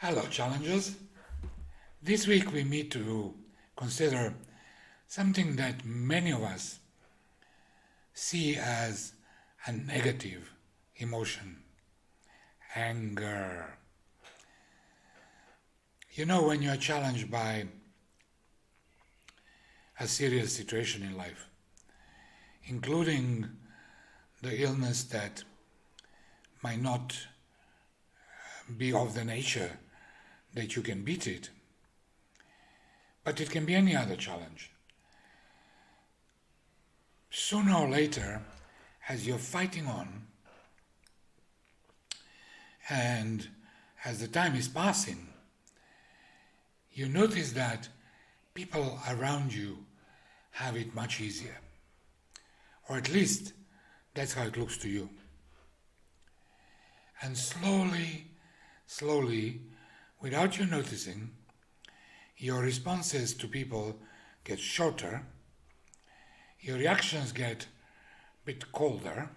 Hello, challengers. This week we meet to consider something that many of us see as a negative emotion: anger. You know, when you're challenged by a serious situation in life, including the illness that might not be of the nature that you can beat it, but it can be any other challenge. Sooner or later, as you're fighting on, and as the time is passing, you notice that people around you have it much easier. Or at least that's how it looks to you. And slowly, without you noticing, your responses to people get shorter, your reactions get a bit colder,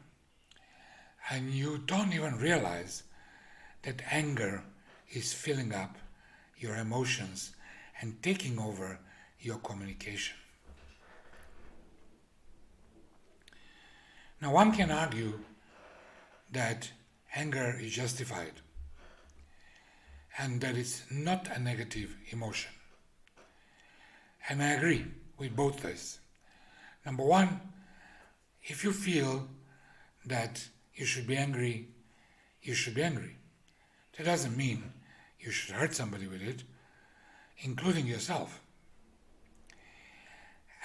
and you don't even realize that anger is filling up your emotions and taking over your communication. Now, one can argue that anger is justified and that it's not a negative emotion. And I agree with both this. Number one, if you feel that you should be angry, you should be angry. That doesn't mean you should hurt somebody with it, including yourself.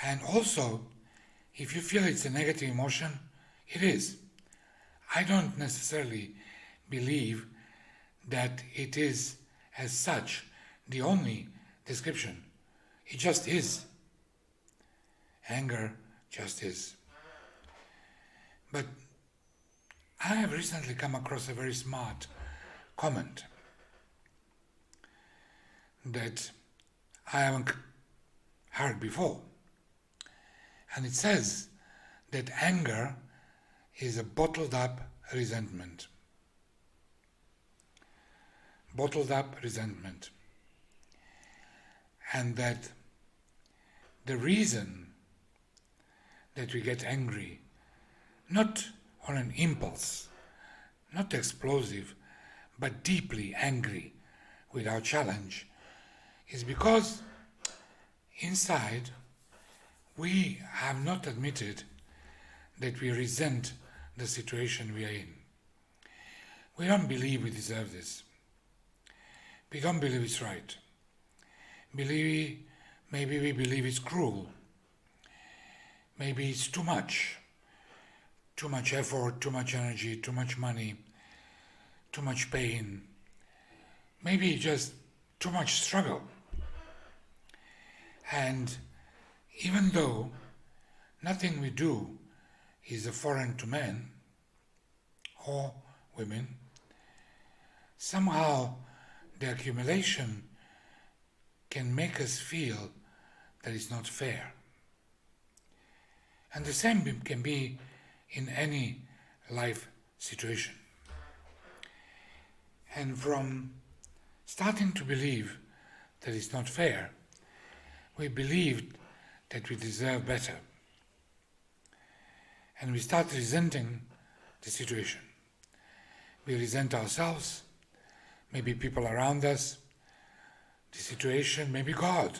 And also, if you feel it's a negative emotion, it is. I don't necessarily believe that it is, as such, the only description. It just is. Anger just is. But I have recently come across a very smart comment that I haven't heard before. And it says that anger is a bottled up resentment. Bottled up resentment. And that the reason that we get angry, not on an impulse, not explosive, but deeply angry with our challenge, is because inside we have not admitted that we resent the situation we are in. We don't believe we deserve this. We don't believe it's right. Maybe we believe it's cruel. Maybe it's too much effort, too much energy, too much money, too much pain. Maybe just too much struggle. And even though nothing we do is a foreign to men or women, somehow the accumulation can make us feel that it's not fair. And the same can be in any life situation. And from starting to believe that it's not fair, we believed that we deserve better. And we start resenting the situation. We resent ourselves, maybe people around us, the situation, maybe God.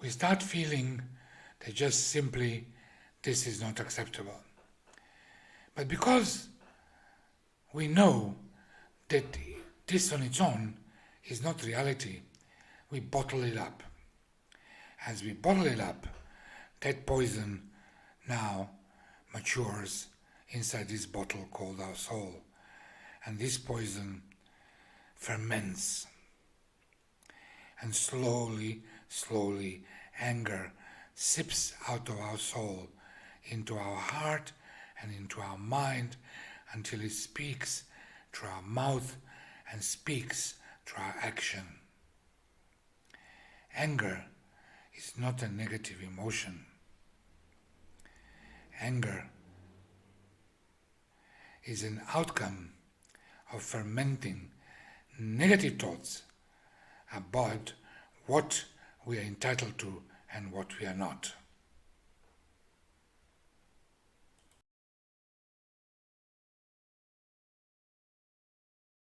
We start feeling that just simply this is not acceptable. But because we know that this on its own is not reality, we bottle it up. As we bottle it up, that poison now matures inside this bottle called our soul. And this poison ferments. And slowly, anger sips out of our soul into our heart and into our mind until it speaks through our mouth and speaks through our action. Anger is not a negative emotion. Anger is an outcome of fermenting negative thoughts about what we are entitled to and what we are not.